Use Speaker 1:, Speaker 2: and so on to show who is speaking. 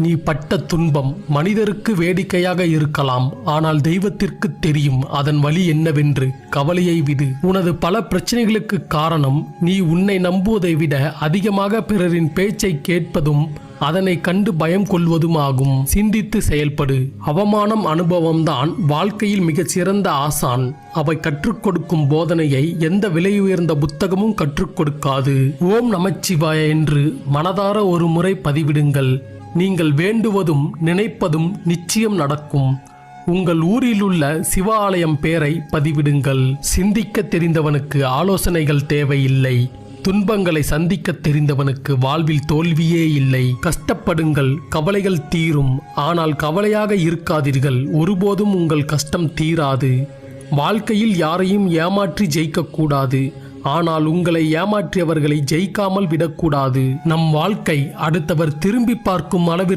Speaker 1: நீ பட்ட துன்பம் மனிதருக்கு வேடிக்கையாக இருக்கலாம், ஆனால் தெய்வத்திற்கு தெரியும் அதன் வலி என்னவென்று. கவலையை விடு. உனது பல பிரச்சனைகளுக்கு காரணம் நீ உன்னை நம்புவதை விட அதிகமாக பிறரின் பேச்சை கேட்பதும் அதனை கண்டு பயம் கொள்வதும் ஆகும். சிந்தித்து செயல்படு. அவமானம் அனுபவம்தான் வாழ்க்கையில் மிகச் சிறந்த ஆசான். அவை கற்றுக் கொடுக்கும் போதனையை எந்த விலையுயர்ந்த புத்தகமும் கற்றுக் கொடுக்காது. ஓம் நமச்சிவாய என்று மனதார ஒரு முறை பதிவிடுங்கள். நீங்கள் வேண்டுவதும் நினைப்பதும் நிச்சயம் நடக்கும். உங்கள் ஊரிலுள்ள சிவ ஆலயம் பெயரை பதிவிடுங்கள். சிந்திக்க தெரிந்தவனுக்கு ஆலோசனைகள் தேவையில்லை. துன்பங்களை சந்திக்க தெரிந்தவனுக்கு வாழ்வில் தோல்வியே இல்லை. கஷ்டப்படுங்கள், கவலைகள் தீரும். ஆனால் கவலையாக இருக்காதீர்கள், ஒருபோதும் உங்கள் கஷ்டம் தீராது. வாழ்க்கையில் யாரையும் ஏமாற்றி ஜெயிக்கக்கூடாது, ஆனால் உங்களை ஏமாற்றியவர்களை ஜெயிக்காமல் விடக்கூடாது. நம் வாழ்க்கை அடுத்தவர் திரும்பி பார்க்கும் அளவிற்கு